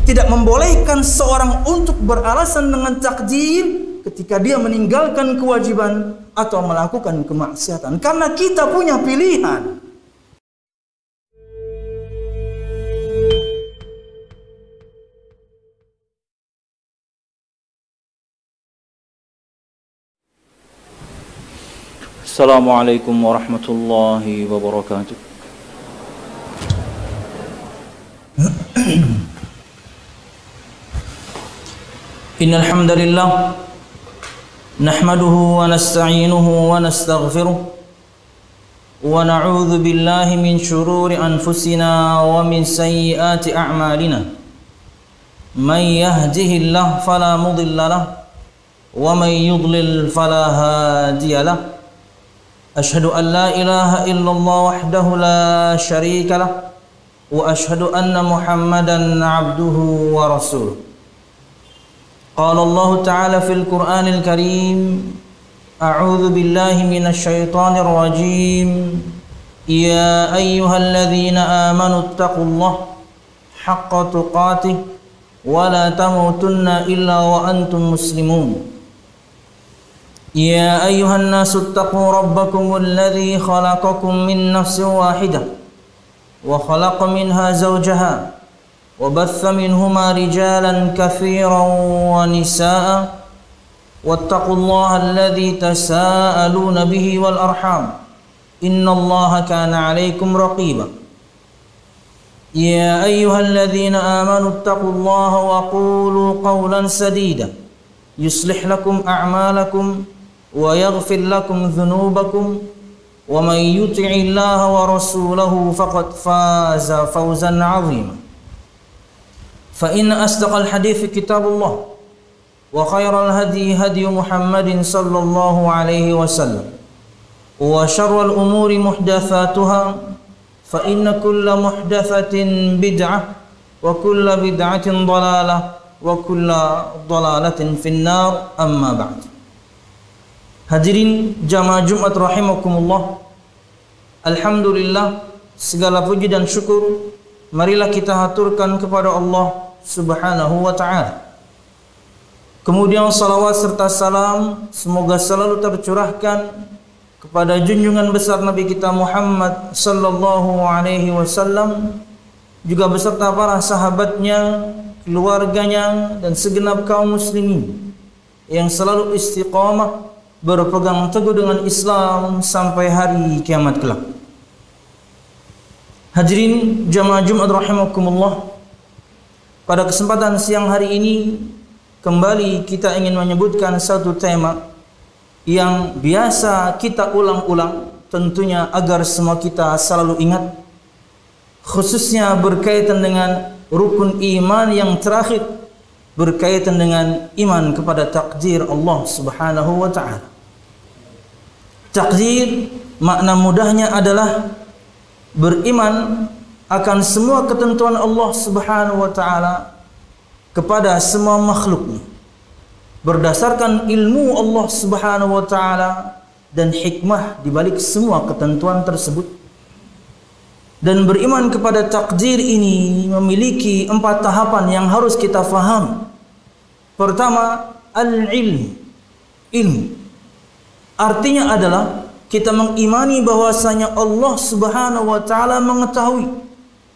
tidak membolehkan seorang untuk beralasan dengan takdir ketika dia meninggalkan kewajiban atau melakukan kemaksiatan, karena kita punya pilihan. Assalamualaikum warahmatullahi wabarakatuh. Innal hamdalillah nahmaduhu wa nasta'inuhu wa nastaghfiruh wa na'udzu billahi min shururi anfusina wa min sayyiati a'malina. Man yahdihillahu fala mudilla lahu wa man yudlil fala hadiya lahu. Ashhadu an la ilaha illallah wahdahu la syarika lah wa ashhadu anna Muhammadan abduhu wa rasuluh. Qala Allah Ta'ala fil Qur'anil Karim, a'udzu billahi minasy syaithanir rajim. Ya ayyuhalladzina amanu taqullaha haqqa tuqatih wa la tamutunna illa wa antum muslimun. يا أيها الناس اتقوا ربكم الذي خلقكم من نفس واحدة وخلق منها زوجها وبث منهما رجالا كثيرا ونساء واتقوا الله الذي تساءلون به والأرحام إن الله كان عليكم رقيبا يا أيها الذين آمنوا اتقوا الله وقولوا قولا سديدا يصلح لكم أعمالكم ويغفر لكم ذنوبكم ومن يطع الله ورسوله فقد فاز فوزا عظيما فإن أصدق الحديث كتاب الله وخير الهدي هدي محمد صلى الله عليه وسلم وشر الأمور محدثاتها فإن كل محدثة بدعة وكل بدعة ضلالة وكل ضلالة في النار أما بعد. Hadirin jamaah Jumat rahimakumullah. Alhamdulillah, segala puji dan syukur marilah kita haturkan kepada Allah Subhanahu wa ta'ala. Kemudian salawat serta salam semoga selalu tercurahkan kepada junjungan besar Nabi kita Muhammad sallallahu alaihi wasallam, juga beserta para sahabatnya, keluarganya, dan segenap kaum muslimin yang selalu istiqamah berpegang teguh dengan Islam sampai hari kiamat kelak. Hadirin jamaah Jumat rahimakumullah, pada kesempatan siang hari ini kembali kita ingin menyebutkan satu tema yang biasa kita ulang-ulang, tentunya agar semua kita selalu ingat, khususnya berkaitan dengan rukun iman yang terakhir, berkaitan dengan iman kepada takdir Allah Subhanahu wa ta'ala. Takdir makna mudahnya adalah beriman akan semua ketentuan Allah Subhanahu wa ta'ala kepada semua makhluknya, berdasarkan ilmu Allah Subhanahu wa ta'ala dan hikmah di balik semua ketentuan tersebut. Dan beriman kepada takdir ini memiliki 4 tahapan yang harus kita faham. Pertama, al-ilm, ilmu. Artinya adalah kita mengimani bahwasanya Allah Subhanahu wa ta'ala mengetahui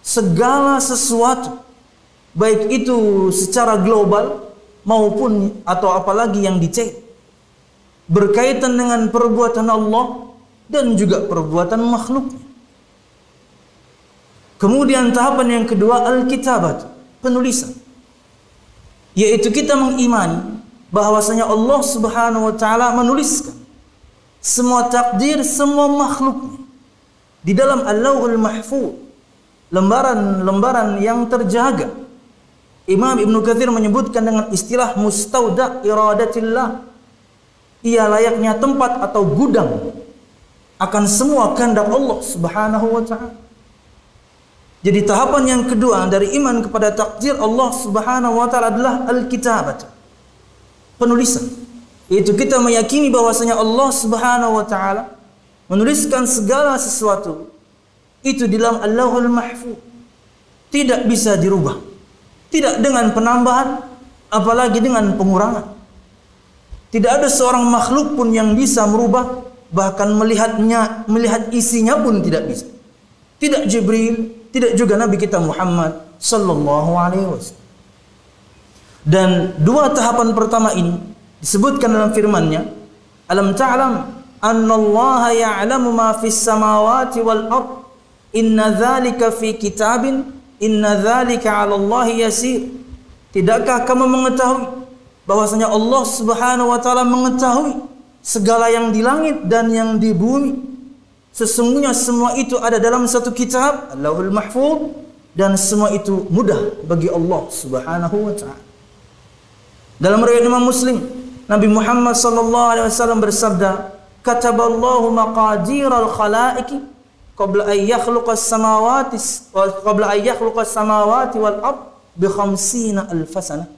segala sesuatu, baik itu secara global maupun atau apalagi yang dicek, berkaitan dengan perbuatan Allah dan juga perbuatan makhluknya. Kemudian tahapan yang kedua, al-kitabat, penulisan, yaitu kita mengimani bahwasanya Allah Subhanahu wa ta'ala menuliskan semua takdir semua makhluknya di dalam Al-Lauhul Mahfuz, lembaran-lembaran yang terjaga. Imam Ibn Katsir menyebutkan dengan istilah mustauda iradatillah, ia layaknya tempat atau gudang akan semua kehendak Allah Subhanahu wa ta'ala. Jadi tahapan yang kedua dari iman kepada takdir Allah Subhanahu wa ta'ala adalah al-kitabat, penulisan. Yaitu kita meyakini bahwasanya Allah Subhanahu wa ta'ala menuliskan segala sesuatu itu di dalam Allahul Mahfuz, tidak bisa dirubah. Tidak dengan penambahan, apalagi dengan pengurangan. Tidak ada seorang makhluk pun yang bisa merubah, bahkan melihat isinya pun tidak bisa. Tidak Jibril, tidak juga Nabi kita Muhammad sallallahu alaihi wasallam. Dan dua tahapan pertama ini disebutkan dalam firman-Nya, alam ta'lam annallaha ya'lamu ma fis samawati wal ard, inna dzalika fi kitabin, inna dzalika 'ala Allahi yasir. Tidakkah kamu mengetahui bahwasanya Allah Subhanahu wa taala mengetahui segala yang di langit dan yang di bumi? Sesungguhnya semua itu ada dalam satu kitab, Allahul Mahfuz, dan semua itu mudah bagi Allah Subhanahu wa taala. Dalam riwayat Imam Muslim, Nabi Muhammad sallallahu alaihi wasallam bersabda, "Kataballahu maqadiral khalaiqi qabla an yakhluqas samawati wal ard bi 50,000 sanah."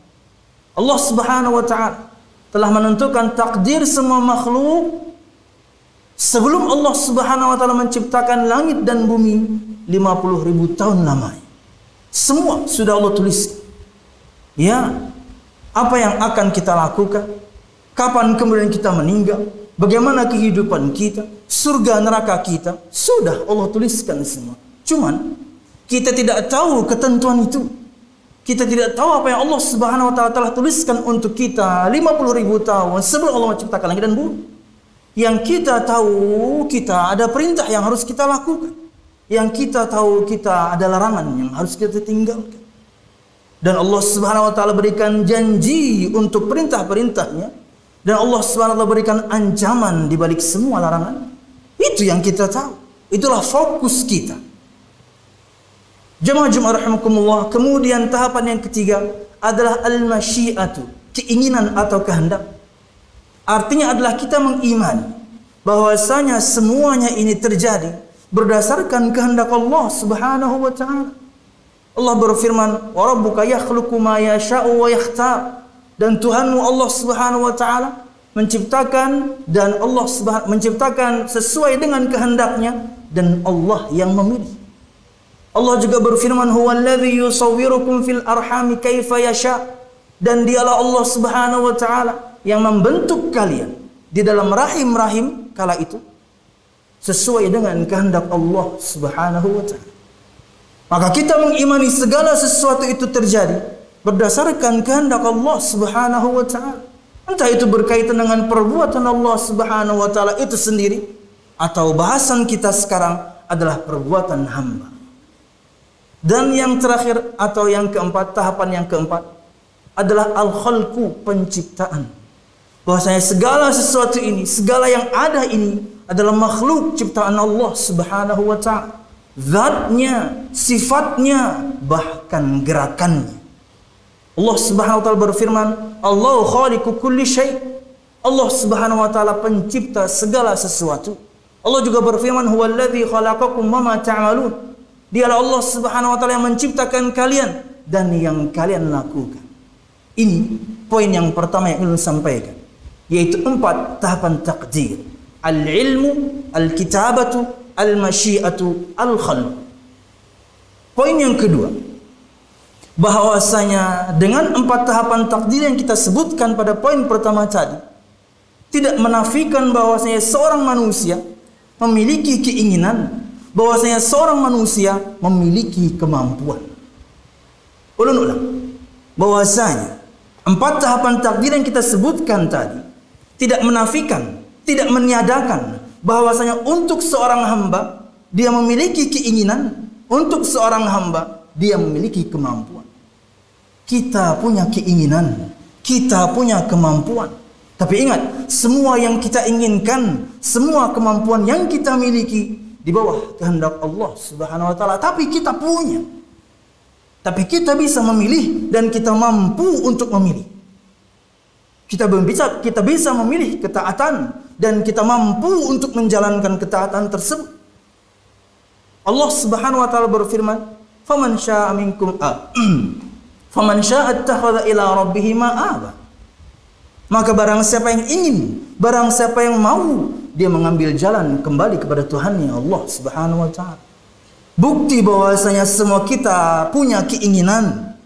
Allah Subhanahu wa taala telah menentukan takdir semua makhluk sebelum Allah Subhanahu wa taala menciptakan langit dan bumi 50.000 tahun lamanya. Semua sudah Allah tulis. Ya, apa yang akan kita lakukan, kapan kemudian kita meninggal, bagaimana kehidupan kita, surga neraka kita, sudah Allah tuliskan semua. Cuman kita tidak tahu ketentuan itu. Kita tidak tahu apa yang Allah Subhanahu wa taala telah tuliskan untuk kita 50.000 tahun sebelum Allah menciptakan langit dan bumi. Yang kita tahu, kita ada perintah yang harus kita lakukan. Yang kita tahu, kita ada larangan yang harus kita tinggalkan. Dan Allah Subhanahu wa taala berikan janji untuk perintah-perintahnya, dan Allah Subhanahu wa taala berikan ancaman di balik semua larangan. Itu yang kita tahu. Itulah fokus kita. Jemaah rahimakumullah. Kemudian tahapan yang ketiga adalah al-masyiatu, keinginan atau kehendak. Artinya adalah kita mengimani bahwasanya semuanya ini terjadi berdasarkan kehendak Allah Subhanahu wa taala. Allah berfirman, "Wa rabbuka yakhluqu ma yasha'u wa yakhtar." Dan Tuhanmu Allah Subhanahu wa taala menciptakan, dan Allah menciptakan sesuai dengan kehendaknya, dan Allah yang memilih. Allah juga berfirman, "Huwallazi yusawwirukum fil arhami kaifa yasha." Dan dialah Allah Subhanahu wa taala yang membentuk kalian di dalam rahim-rahim kala itu sesuai dengan kehendak Allah Subhanahu wa taala. Maka kita mengimani segala sesuatu itu terjadi berdasarkan kehendak Allah Subhanahu wa taala. Entah itu berkaitan dengan perbuatan Allah Subhanahu wa taala itu sendiri, atau bahasan kita sekarang adalah perbuatan hamba. Dan yang terakhir atau yang keempat, tahapan yang keempat adalah al-khalqu, penciptaan. Bahwasanya segala sesuatu ini, segala yang ada ini adalah makhluk ciptaan Allah Subhanahu wa taala. Zatnya, sifatnya, bahkan gerakannya. Allah Subhanahu wa taala berfirman, "Allahu khaliqu kulli syai'." Allah Subhanahu wa taala pencipta segala sesuatu. Allah juga berfirman, "Huwallazi khalaqakum wa ma ta'malun." Dialah Allah Subhanahu wa taala yang menciptakan kalian dan yang kalian lakukan. Ini poin yang pertama yang ingin sampaikan, yaitu 4 tahapan takdir. Al-ilmu, al-kitabatu, al-masyiatu, al-khalq. Poin yang kedua, bahwasanya dengan 4 tahapan takdir yang kita sebutkan pada poin pertama tadi, tidak menafikan bahwasanya seorang manusia memiliki keinginan, bahwasanya seorang manusia memiliki kemampuan. Ulang-ulang, bahwasanya 4 tahapan takdir yang kita sebutkan tadi tidak menafikan, tidak meniadakan bahwasanya untuk seorang hamba dia memiliki keinginan, untuk seorang hamba dia memiliki kemampuan. Kita punya keinginan, kita punya kemampuan. Tapi ingat, semua yang kita inginkan, semua kemampuan yang kita miliki di bawah kehendak Allah Subhanahu wa taala. Tapi kita punya. Tapi kita bisa memilih dan kita mampu untuk memilih. Kita bisa memilih ketaatan dan kita mampu untuk menjalankan ketaatan tersebut. Allah Subhanahu wa taala berfirman, "Faman syaa'a minkum faman syaa'a ittakhadha ila rabbih ma'aba." Maka barang siapa yang ingin, barang siapa yang mau, dia mengambil jalan kembali kepada Tuhannya Allah Subhanahu wa taala. Bukti bahwasanya semua kita punya keinginan,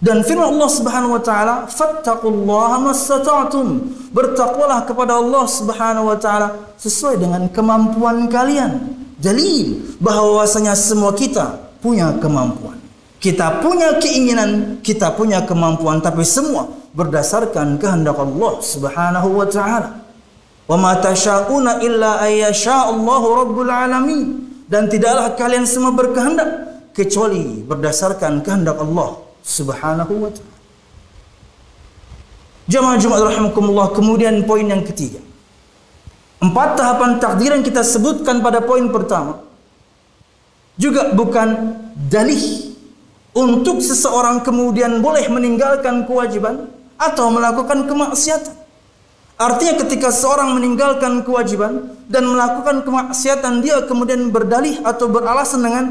Dan firman Allah Subhanahu wa taala, "Fattaqullaha mastata'tum." Bertakwalah kepada Allah Subhanahu wa taala sesuai dengan kemampuan kalian. Dalil bahwasanya semua kita punya kemampuan. Kita punya keinginan, kita punya kemampuan, tapi semua berdasarkan kehendak Allah Subhanahu wa taala. "Wa ma tasyauna illa ayyasha Allahu rabbul alamin." Dan tidaklah kalian semua berkehendak kecuali berdasarkan kehendak Allah Subhanahu wa ta'ala. Jamaah Jumat rahimakumullah, kemudian poin yang ketiga. 4 tahapan takdir yang kita sebutkan pada poin pertama juga bukan dalih untuk seseorang kemudian boleh meninggalkan kewajiban atau melakukan kemaksiatan. Artinya ketika seorang meninggalkan kewajiban dan melakukan kemaksiatan, dia kemudian berdalih atau beralasan dengan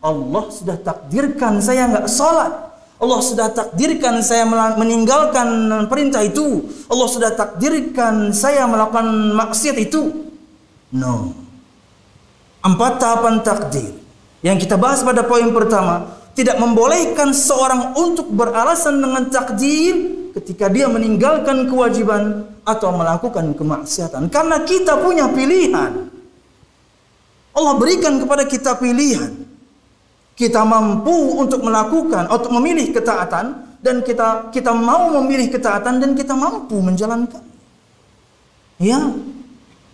Allah sudah takdirkan saya nggak sholat, Allah sudah takdirkan saya meninggalkan perintah itu, Allah sudah takdirkan saya melakukan maksiat itu. No. 4 tahapan takdir yang kita bahas pada poin pertama tidak membolehkan seorang untuk beralasan dengan takdir ketika dia meninggalkan kewajiban atau melakukan kemaksiatan. Karena kita punya pilihan. Allah berikan kepada kita pilihan. Kita mampu untuk melakukan atau memilih ketaatan, dan kita mau memilih ketaatan dan kita mampu menjalankan. Ya.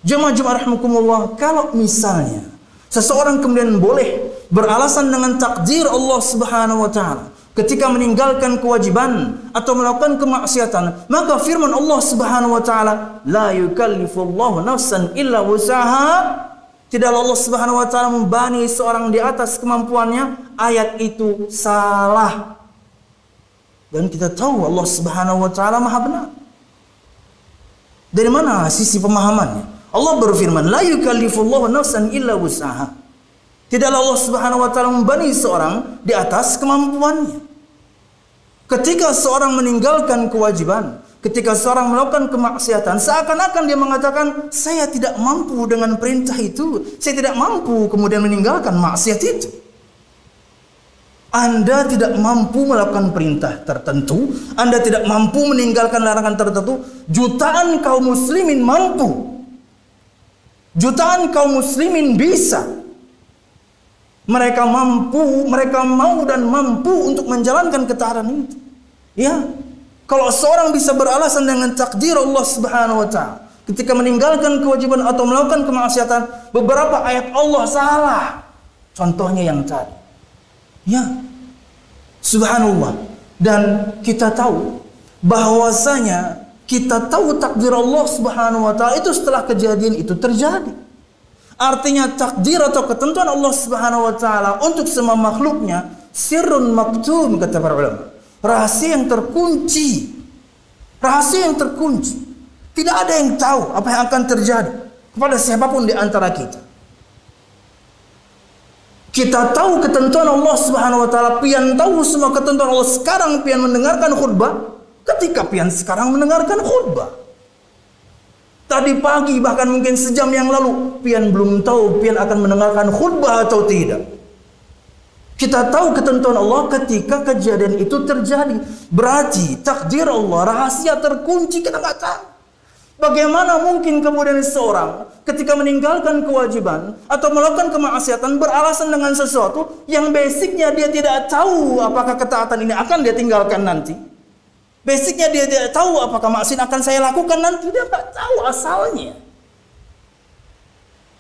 Jemaah rahimakumullah, kalau misalnya seseorang kemudian boleh beralasan dengan takdir Allah Subhanahu wa taala ketika meninggalkan kewajiban atau melakukan kemaksiatan, maka firman Allah Subhanahu wa taala, la yukallifullahu nafsan illa wus'aha. Tidaklah Allah Subhanahu wa taala membebani seorang di atas kemampuannya. Ayat itu salah. Dan kita tahu Allah Subhanahu wa taala Maha benar. Dari mana sisi pemahamannya? Allah berfirman, la yukallifullahu nafsan illa wus'aha. Tidaklah Allah Subhanahu wa taala membebani seorang di atas kemampuannya. Ketika seorang meninggalkan kewajiban, ketika seorang melakukan kemaksiatan, seakan-akan dia mengatakan, saya tidak mampu dengan perintah itu, saya tidak mampu kemudian meninggalkan maksiat itu. Anda tidak mampu melakukan perintah tertentu, Anda tidak mampu meninggalkan larangan tertentu. Jutaan kaum muslimin mampu. Jutaan kaum muslimin bisa. Mereka mampu, mereka mau dan mampu untuk menjalankan ketaatan itu. Ya. Kalau seorang bisa beralasan dengan takdir Allah Subhanahu wa taala ketika meninggalkan kewajiban atau melakukan kemaksiatan, beberapa ayat Allah salah. Contohnya yang tadi. Ya. Subhanallah. Dan kita tahu bahwasanya kita tahu takdir Allah Subhanahu wa taala itu setelah kejadian itu terjadi. Artinya takdir atau ketentuan Allah Subhanahu wa taala untuk semua makhluknya sirrun maktum, kata para ulama. Rahasia yang terkunci. Rahasia yang terkunci. Tidak ada yang tahu apa yang akan terjadi kepada siapapun di antara kita. Kita tahu ketentuan Allah Subhanahu wa taala, pian tahu semua ketentuan Allah. Sekarang pian mendengarkan khutbah, ketika pian sekarang mendengarkan khutbah. Tadi pagi bahkan mungkin sejam yang lalu pian belum tahu pian akan mendengarkan khutbah atau tidak. Kita tahu ketentuan Allah ketika kejadian itu terjadi. Berarti takdir Allah, rahasia terkunci, kita nggak tahu. Bagaimana mungkin kemudian seorang ketika meninggalkan kewajiban atau melakukan kemaksiatan beralasan dengan sesuatu yang basicnya dia tidak tahu apakah ketaatan ini akan dia tinggalkan nanti. Basicnya dia tidak tahu apakah maksiat akan saya lakukan nanti. Dia nggak tahu asalnya.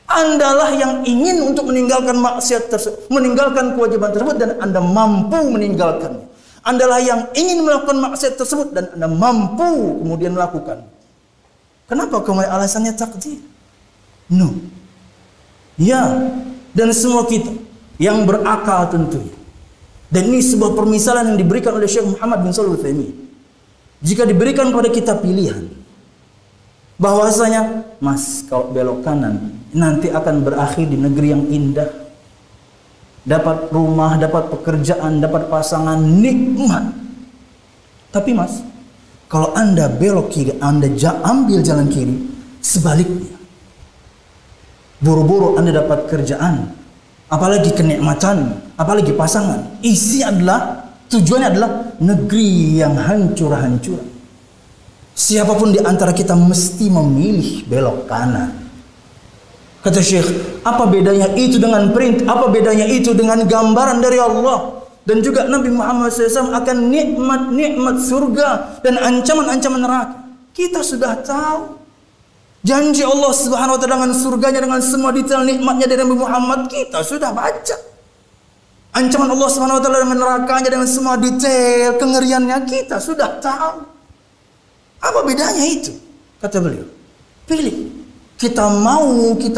Andalah yang ingin untuk meninggalkan maksiat tersebut, meninggalkan kewajiban tersebut, dan Anda mampu meninggalkannya. Andalah yang ingin melakukan maksiat tersebut dan Anda mampu kemudian melakukan. Kenapa kemudian alasannya takdir? No. Ya, dan semua kita yang berakal tentunya. Dan ini sebuah permisalan yang diberikan oleh Syekh Muhammad bin Shalih Al-Utsaimin. Jika diberikan kepada kita pilihan, bahwasanya, mas, kalau belok kanan nanti akan berakhir di negeri yang indah, dapat rumah, dapat pekerjaan, dapat pasangan, nikmat. Tapi mas, kalau Anda belok kiri, Anda ambil jalan kiri, sebaliknya, buru-buru Anda dapat kerjaan, apalagi kenikmatan, apalagi pasangan, tujuannya adalah negeri yang hancur-hancur. Siapapun di antara kita mesti memilih belok kanan. Kata Syekh, apa bedanya itu dengan perintah? Apa bedanya itu dengan gambaran dari Allah? Dan juga Nabi Muhammad SAW akan nikmat-nikmat surga dan ancaman-ancaman neraka. Kita sudah tahu janji Allah Subhanahu wa taala dengan surganya, dengan semua detail nikmatnya dari Nabi Muhammad, kita sudah baca. Ancaman Allah Subhanahu wa taala dengan nerakanya dengan semua detail kengeriannya, kita sudah tahu. Apa bedanya itu? Kata beliau, pilih. Kita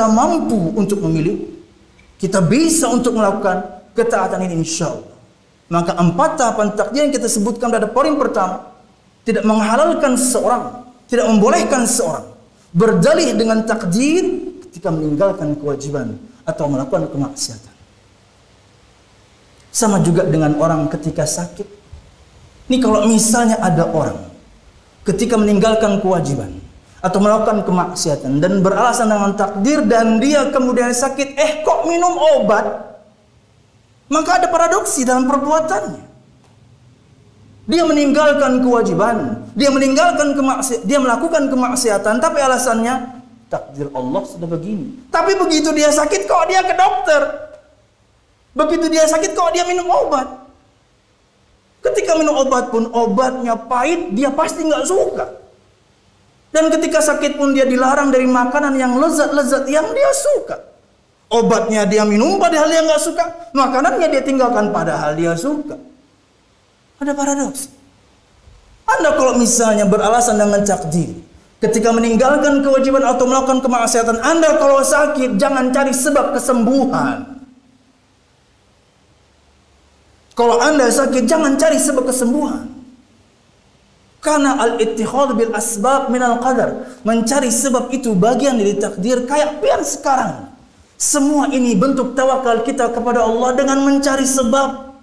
mampu untuk memilih, kita bisa untuk melakukan ketaatan ini insyaallah. Maka 4 tahapan takdir yang kita sebutkan pada poin pertama tidak menghalalkan seseorang, tidak membolehkan seseorang berdalih dengan takdir ketika meninggalkan kewajiban atau melakukan kemaksiatan. Sama juga dengan orang ketika sakit. Ini kalau misalnya ada orang ketika meninggalkan kewajiban atau melakukan kemaksiatan dan beralasan dengan takdir dan dia kemudian sakit, kok minum obat? Maka ada paradoksi dalam perbuatannya. Dia meninggalkan kewajiban, dia melakukan kemaksiatan, tapi alasannya takdir Allah sudah begini. Tapi begitu dia sakit kok dia ke dokter. Begitu dia sakit kok dia minum obat. Ketika minum obat pun obatnya pahit, dia pasti nggak suka. Dan ketika sakit pun dia dilarang dari makanan yang lezat-lezat yang dia suka. Obatnya dia minum padahal dia nggak suka, makanannya dia tinggalkan padahal dia suka. Ada paradoks. Anda kalau misalnya beralasan dengan takdir, ketika meninggalkan kewajiban atau melakukan kemaksiatan, Anda kalau sakit jangan cari sebab kesembuhan. Kalau Anda sakit jangan cari sebab kesembuhan. Karena al-ittihad bil asbab minal qadar, mencari sebab itu bagian dari takdir. Kayak pian sekarang. Semua ini bentuk tawakal kita kepada Allah dengan mencari sebab.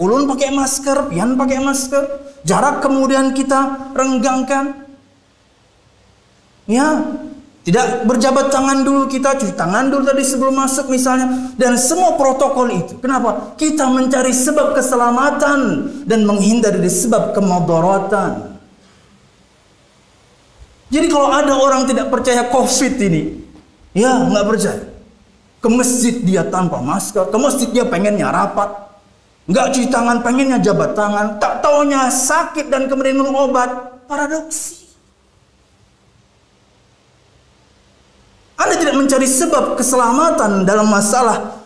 Ulun pakai masker, pian pakai masker. Jarak kemudian kita renggangkan. Ya, tidak berjabat tangan dulu, kita cuci tangan dulu tadi sebelum masuk misalnya. Dan semua protokol itu. Kenapa? Kita mencari sebab keselamatan dan menghindar dari sebab kemudaratan. Jadi kalau ada orang tidak percaya COVID ini, ya nggak percaya. Ke masjid dia tanpa masker, ke masjid dia pengennya rapat, nggak cuci tangan, pengennya jabat tangan, tak taunya sakit dan kemudian minum obat. Paradoksi. Anda tidak mencari sebab keselamatan dalam masalah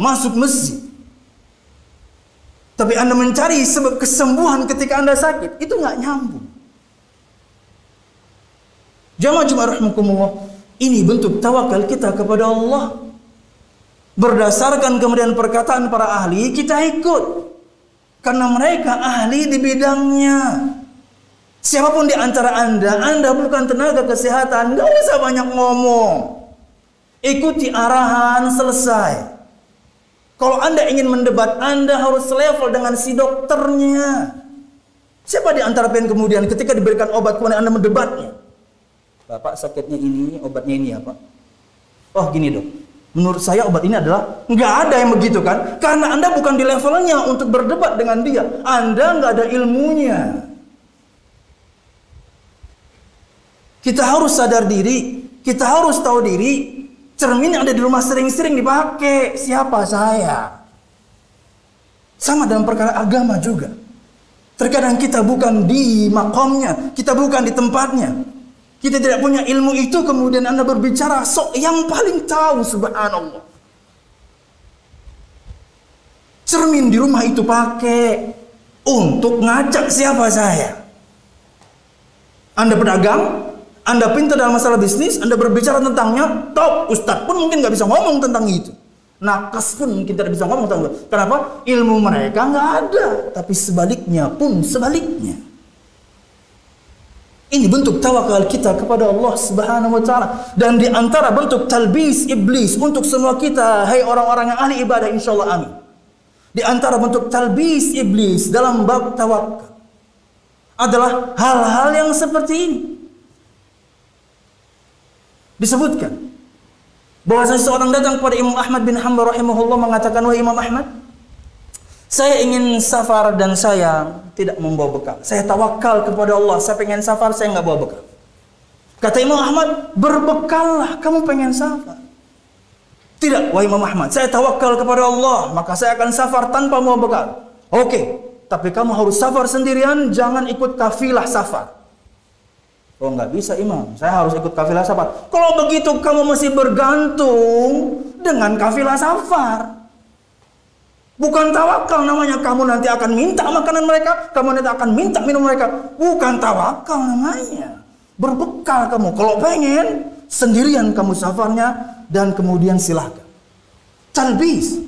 masuk masjid, tapi Anda mencari sebab kesembuhan ketika Anda sakit. Itu nggak nyambung. Jamaah Jumat rahimakumullah. Ini bentuk tawakal kita kepada Allah. Berdasarkan kemudian perkataan para ahli, kita ikut. Karena mereka ahli di bidangnya. Siapapun di antara Anda bukan tenaga kesehatan, nggak usah banyak ngomong. Ikuti arahan, selesai. Kalau Anda ingin mendebat, Anda harus selevel dengan si dokternya. Siapa di antara kalian kemudian ketika diberikan obat kemudian Anda mendebatnya? Bapak sakitnya ini, obatnya ini ya Pak. Oh gini dok, menurut saya obat ini adalah, nggak ada yang begitu kan? Karena Anda bukan di levelnya untuk berdebat dengan dia. Anda nggak ada ilmunya. Kita harus sadar diri, kita harus tahu diri. Cermin yang ada di rumah sering-sering dipakai. Siapa saya? Sama dalam perkara agama juga. Terkadang kita bukan di makomnya, kita bukan di tempatnya. Kita tidak punya ilmu itu, kemudian Anda berbicara sok yang paling tahu, subhanallah. Cermin di rumah itu pakai untuk ngacak siapa saya. Anda pedagang, Anda pintar dalam masalah bisnis, Anda berbicara tentangnya, top, ustadz pun mungkin nggak bisa ngomong tentang itu. Nakas pun mungkin tidak bisa ngomong tentang itu. Kenapa? Ilmu mereka nggak ada. Tapi sebaliknya pun sebaliknya. Ini bentuk tawakal kita kepada Allah Subhanahu wa taala, dan di antara bentuk talbis iblis untuk semua kita, hai orang-orang yang ahli ibadah insyaallah amin. Di antara bentuk talbis iblis dalam bab tawakal adalah hal-hal yang seperti ini. Disebutkan bahwa seseorang datang kepada Imam Ahmad bin Hanbal rahimahullah mengatakan, "Wahai Imam Ahmad, Saya ingin safar dan saya tidak membawa bekal. Saya tawakal kepada Allah. Saya pengen safar, saya nggak bawa bekal. Kata Imam Ahmad, berbekallah kamu pengen safar. Tidak, wahai Imam Ahmad, saya tawakal kepada Allah, maka saya akan safar tanpa membawa bekal. Oke, tapi kamu harus safar sendirian, jangan ikut kafilah safar. Oh, nggak bisa Imam, saya harus ikut kafilah safar. Kalau begitu kamu masih bergantung dengan kafilah safar. Bukan tawakal namanya, kamu nanti akan minta makanan mereka, kamu nanti akan minta minum mereka. Bukan tawakal namanya. Berbekal kamu. Kalau pengen, sendirian kamu safarnya, dan kemudian silahkan. Talbis.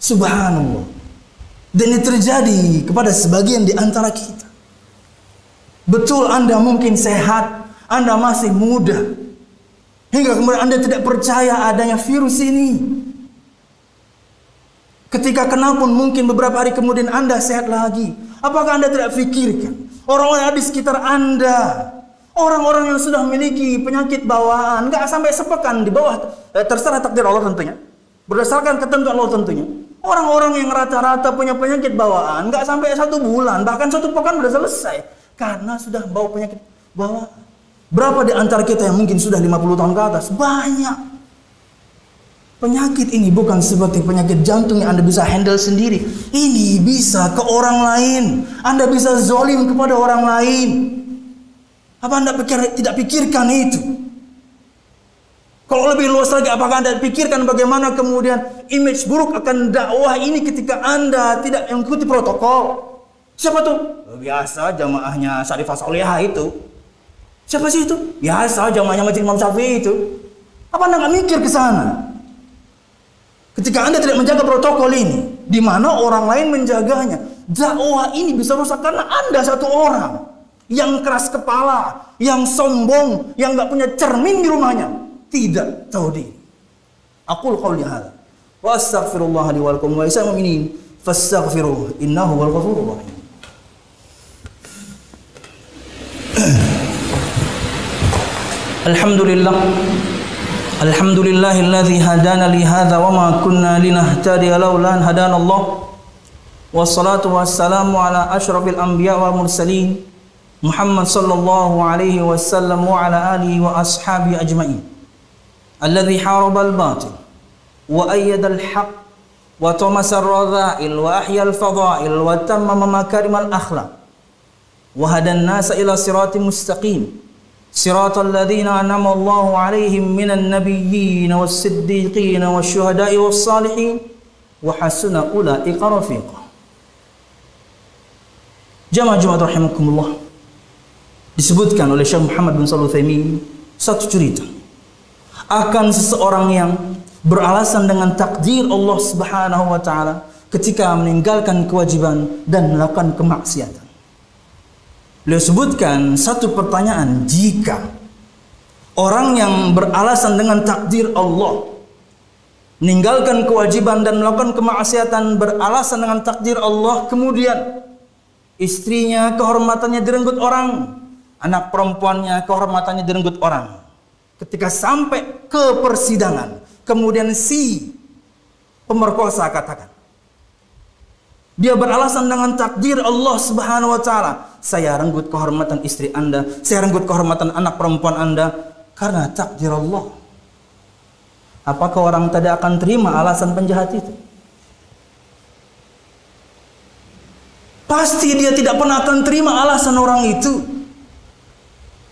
Subhanallah. Dan ini terjadi kepada sebagian di antara kita. Betul Anda mungkin sehat, Anda masih muda, hingga kemudian Anda tidak percaya adanya virus ini. Ketika kena pun mungkin beberapa hari kemudian Anda sehat lagi. Apakah Anda tidak pikirkan orang-orang di sekitar Anda, orang-orang yang sudah memiliki penyakit bawaan, nggak sampai sepekan di bawah, terserah takdir Allah tentunya, berdasarkan ketentuan Allah tentunya. Orang-orang yang rata-rata punya penyakit bawaan nggak sampai 1 bulan, bahkan 1 pekan sudah selesai karena sudah bawa penyakit bawaan. Berapa di antara kita yang mungkin sudah 50 tahun ke atas? Banyak. Penyakit ini bukan seperti penyakit jantung yang Anda bisa handle sendiri. Ini bisa ke orang lain. Anda bisa zolim kepada orang lain. Apa Anda tidak pikirkan itu? Kalau lebih luas lagi, apakah Anda pikirkan bagaimana kemudian image buruk akan dakwah ini ketika Anda tidak mengikuti protokol? Siapa tuh? Biasa jamaahnya Syarifah Solihah itu. Siapa sih itu? Biasa jamaahnya Masjid Imam Syafi'i itu. Apa Anda nggak mikir ke sana? Ketika Anda tidak menjaga protokol ini, di mana orang lain menjaganya, dakwah ini bisa rusak karena Anda satu orang yang keras kepala, yang sombong, yang nggak punya cermin di rumahnya, tidak tahu diri. Aqul qouli hadza wa astaghfirullah li wa lakum wa lisa'il mu'minin fastaghfiruhu innahu huwal ghafurur rahim. Alhamdulillah. Alhamdulillahilladzi hadana li hadza wa ma kunna linahtadiya laula an hadana Allah. Wassalatu wassalamu ala asyrafil anbiya wal mursalin Muhammad sallallahu alaihi wasallam wa ala alihi wa ashabihi ajma'in. Alladzi haraba al-batil wa ayyada al-haq wa tamasa ar-radha'il wa ahya al-fadha'il wa tammama makarimal akhlaq wa hada an-nasa ila siratin mustaqim. صراط الذين أنعم الله عليهم من النبيين والصديقين والشهداء والصالحين وحسن أولئك رفيقا. Jamaah rahimakumullah, disebutkan oleh Syekh Muhammad bin Shalih Al-Utsaimin satu cerita akan seseorang yang beralasan dengan takdir Allah Subhanahu wa taala ketika meninggalkan kewajiban dan melakukan kemaksiatan. Beliau sebutkan satu pertanyaan, jika orang yang beralasan dengan takdir Allah meninggalkan kewajiban dan melakukan kemaksiatan beralasan dengan takdir Allah, kemudian istrinya kehormatannya direnggut orang, anak perempuannya kehormatannya direnggut orang. Ketika sampai ke persidangan, kemudian si pemerkosa katakan, dia beralasan dengan takdir Allah Subhanahu wa taala, saya renggut kehormatan istri Anda, saya renggut kehormatan anak perempuan Anda karena takdir Allah. Apakah orang tadi akan terima alasan penjahat itu? Pasti dia tidak pernah akan terima alasan orang itu.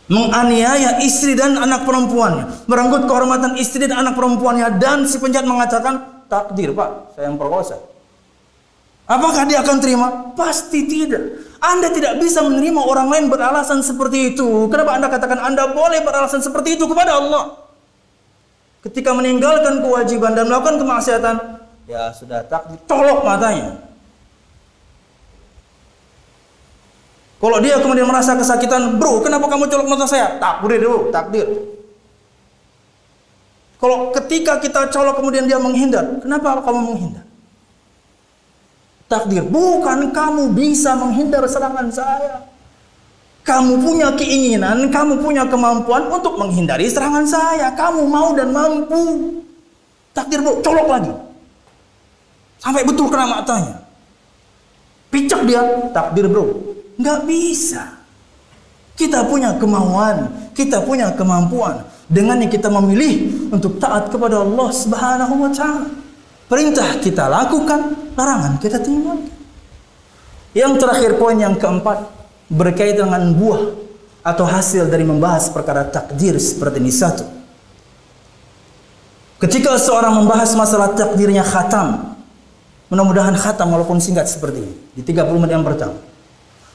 Menganiaya istri dan anak perempuannya, merenggut kehormatan istri dan anak perempuannya, dan si penjahat mengatakan, takdir Pak, saya yang perkosa. Apakah dia akan terima? Pasti tidak. Anda tidak bisa menerima orang lain beralasan seperti itu. Kenapa Anda katakan Anda boleh beralasan seperti itu kepada Allah? Ketika meninggalkan kewajiban dan melakukan kemaksiatan, ya sudah takdir, colok matanya. Kalau dia kemudian merasa kesakitan, bro, kenapa kamu colok mata saya? Takdir dulu, takdir. Kalau ketika kita colok kemudian dia menghindar, kenapa kamu menghindar? Takdir, bukan kamu bisa menghindar serangan saya. Kamu punya keinginan, kamu punya kemampuan untuk menghindari serangan saya. Kamu mau dan mampu. Takdir, bro, colok lagi. Sampai betul kena matanya. Picak dia, takdir bro. Nggak bisa. Kita punya kemauan, kita punya kemampuan. Dengannya kita memilih untuk taat kepada Allah Subhanahu wa Ta'ala. Perintah kita lakukan, larangan kita tinggalkan. Yang terakhir, poin yang keempat, berkaitan dengan buah atau hasil dari membahas perkara takdir seperti ini. Satu, ketika seorang membahas masalah takdirnya khatam, mudah-mudahan khatam walaupun singkat seperti ini, di 30 menit yang pertama,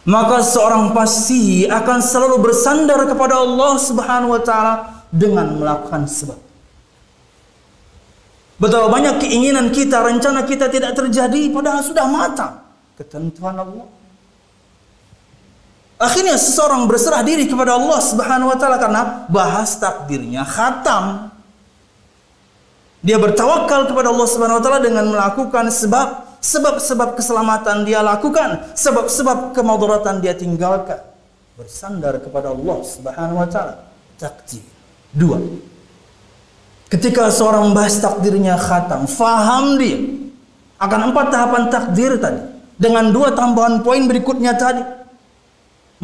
maka seorang pasti akan selalu bersandar kepada Allah Subhanahu wa Ta'ala dengan melakukan sebab. Betapa banyak keinginan kita, rencana kita tidak terjadi padahal sudah matang ketentuan Allah. Akhirnya seseorang berserah diri kepada Allah Subhanahu wa Ta'ala karena bahas takdirnya khatam. Dia bertawakal kepada Allah Subhanahu wa Ta'ala dengan melakukan sebab-sebab keselamatan dia lakukan, sebab-sebab kemudaratan dia tinggalkan. Bersandar kepada Allah Subhanahu wa Ta'ala. Takdir. Dua, ketika seorang membahas takdirnya khatam, faham dia akan 4 tahapan takdir tadi dengan 2 tambahan poin berikutnya tadi,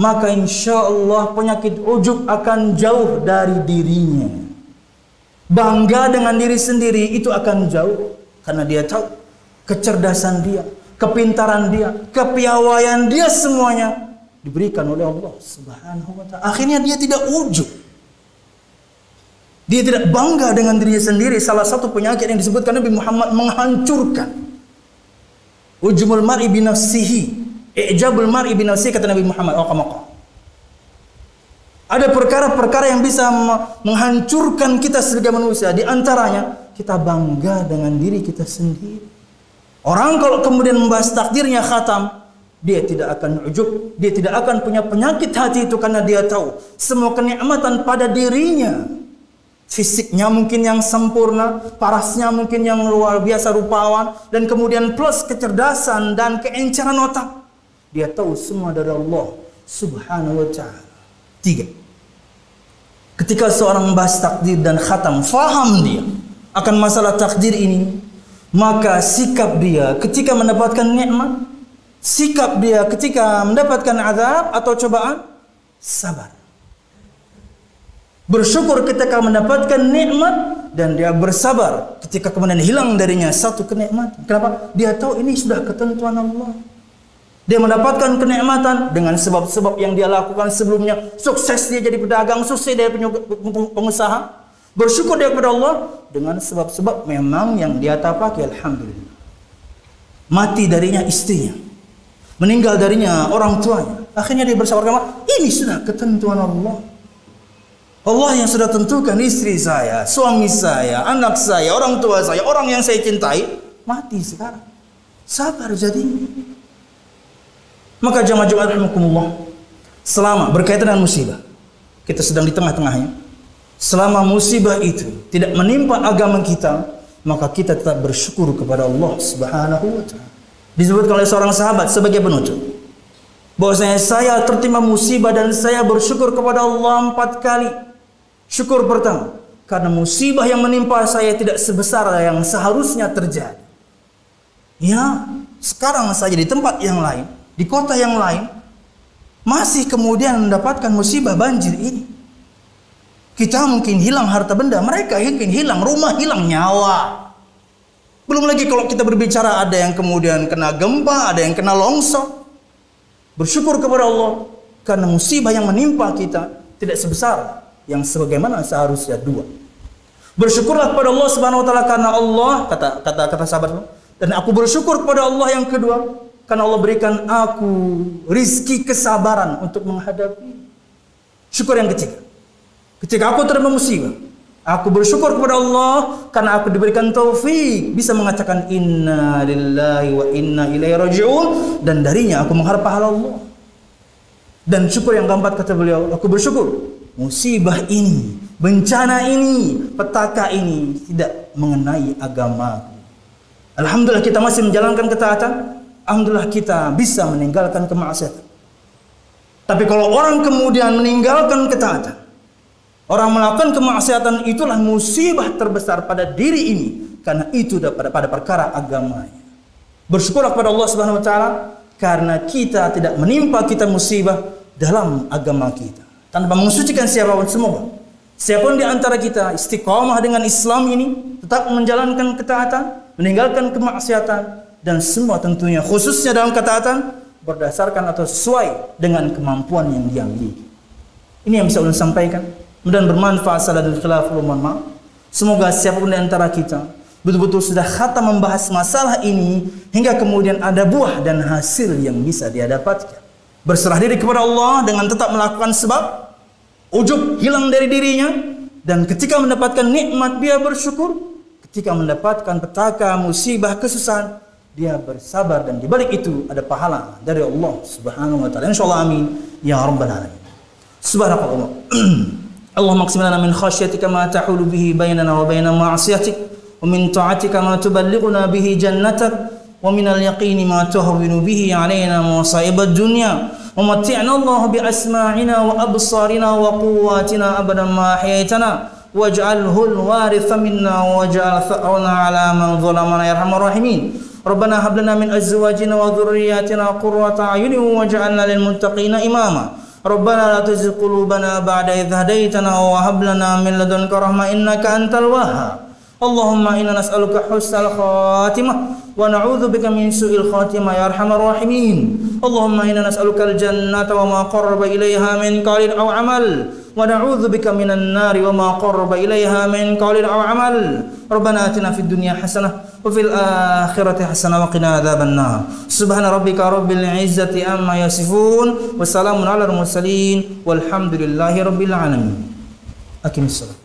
maka insya Allah penyakit ujub akan jauh dari dirinya. Bangga dengan diri sendiri itu akan jauh, karena dia tahu kecerdasan dia, kepintaran dia, kepiawaian dia semuanya diberikan oleh Allah Subhanahu wa Ta'ala. Akhirnya dia tidak ujub, dia tidak bangga dengan dirinya sendiri. Salah satu penyakit yang disebutkan Nabi Muhammad menghancurkan. Ujumul mar'i binafsihi, i'jabul mar'i binafsihi, kata Nabi Muhammad. Ada perkara-perkara yang bisa menghancurkan kita sebagai manusia. Di antaranya kita bangga dengan diri kita sendiri. Orang kalau kemudian membahas takdirnya khatam, dia tidak akan ujub, dia tidak akan punya penyakit hati itu, karena dia tahu semua kenikmatan pada dirinya. Fisiknya mungkin yang sempurna, parasnya mungkin yang luar biasa rupawan, dan kemudian plus kecerdasan dan keenceran otak. Dia tahu semua dari Allah Subhanahu wa Ta'ala. 3, ketika seorang membahas takdir dan khatam, faham dia akan masalah takdir ini, maka sikap dia ketika mendapatkan nikmat, sikap dia ketika mendapatkan azab atau cobaan, sabar. Bersyukur ketika mendapatkan nikmat, dan dia bersabar ketika kemudian hilang darinya satu kenikmatan. Kenapa? Dia tahu ini sudah ketentuan Allah. Dia mendapatkan kenikmatan dengan sebab-sebab yang dia lakukan sebelumnya. Sukses dia jadi pedagang, sukses dia pengusaha. Bersyukur dia kepada Allah dengan sebab-sebab memang yang dia tapaki, alhamdulillah. Mati darinya istrinya, meninggal darinya orang tuanya. Akhirnya dia bersabar karena ini sudah ketentuan Allah. Allah yang sudah tentukan istri saya, suami saya, anak saya, orang tua saya, orang yang saya cintai mati sekarang. Sabar jadi. Maka jamaah rahimakumullah, selama berkaitan dengan musibah, kita sedang di tengah-tengahnya. Selama musibah itu tidak menimpa agama kita, maka kita tetap bersyukur kepada Allah Subhanahu wa Ta'ala. Disebutkan oleh seorang sahabat sebagai penutup, bahwasanya saya tertimpa musibah dan saya bersyukur kepada Allah 4 kali. Syukur pertama, karena musibah yang menimpa saya tidak sebesar yang seharusnya terjadi. Ya, sekarang saja di tempat yang lain, di kota yang lain, masih kemudian mendapatkan musibah banjir ini. Kita mungkin hilang harta benda, mereka mungkin hilang rumah, hilang nyawa. Belum lagi kalau kita berbicara ada yang kemudian kena gempa, ada yang kena longsor. Bersyukur kepada Allah karena musibah yang menimpa kita tidak sebesar yang sebagaimana seharusnya. 2, bersyukurlah kepada Allah Subhanahu wa Ta'ala karena Allah, kata sahabat, dan aku bersyukur kepada Allah yang kedua karena Allah berikan aku rizki kesabaran untuk menghadapi. Syukur yang ketiga, ketika aku terima musibah, aku bersyukur kepada Allah karena aku diberikan taufik bisa mengatakan inna lillahi wa inna ilaihi raji'un, dan darinya aku mengharap pahala Allah. Dan syukur yang keempat, kata beliau, aku bersyukur musibah ini, bencana ini, petaka ini tidak mengenai agama. Alhamdulillah kita masih menjalankan ketaatan. Alhamdulillah kita bisa meninggalkan kemaksiatan. Tapi kalau orang kemudian meninggalkan ketaatan, orang melakukan kemaksiatan, itulah musibah terbesar pada diri ini, karena itu pada perkara agamanya. Bersyukurlah kepada Allah Subhanahu wa taala karena kita tidak menimpa kita musibah dalam agama kita. Tanpa mensucikan siapapun, semoga siapapun di antara kita istiqamah dengan Islam ini, tetap menjalankan ketaatan, meninggalkan kemaksiatan, dan semua tentunya khususnya dalam ketaatan berdasarkan atau sesuai dengan kemampuan yang dia miliki. Ini yang bisa ulun sampaikan. Mudah-mudahan bermanfaat. Saladul khilaf wal manma. Semoga siapapun di antara kita betul-betul sudah khatam membahas masalah ini hingga kemudian ada buah dan hasil yang bisa dia dapatkan. Berserah diri kepada Allah dengan tetap melakukan sebab, ujub hilang dari dirinya, dan ketika mendapatkan nikmat dia bersyukur, ketika mendapatkan petaka, musibah, kesusahan dia bersabar, dan di balik itu ada pahala dari Allah Subhanahu wa taala. Insyaallah amin ya rabbal alamin. Subhanallah. Allahumma qsim lana min khasyatika ma tahulu bihi bainana wa baina ma'siyatik, wa min ta'atika ma tuballighuna bihi jannatak, wa min al-yaqini ma tuhawwinu bihi 'alaina masa'ibad dunya, wa matti'na Allah bi asma'ina wa absarina wa quwwatina abadan ma ahyaytana, waj'alhu al-waritha minna waj'al tha'rana 'ala man zalamana ya arhamar rahimin. Rabbana hab lana min azwajina wa dhurriyyatina qurrata a'yunin waj'alna lil muttaqina imama. Rabbana la tuzigh qulubana ba'da idh hadaytana wa hab lana min ladunka rahmah innaka antal wahhab. Allahumma inna nas'aluka husnal khatimah wa na'udzubika min su'il khatimah ya arhamar rahimin. Allahumma inna nas'aluka al-jannata wa ma qarraba ilayha min qawlin aw amal, wa na'udzubika minan nari wa ma qarraba ilayha min qawlin aw amal. Rabbana atina fid dunya hasanah wa fil akhirati hasanah wa qina adzaban nar. Subhana rabbika rabbil izzati amma yasifun wa salamun alal mursalin walhamdulillahi rabbil alamin. Aqimissalam.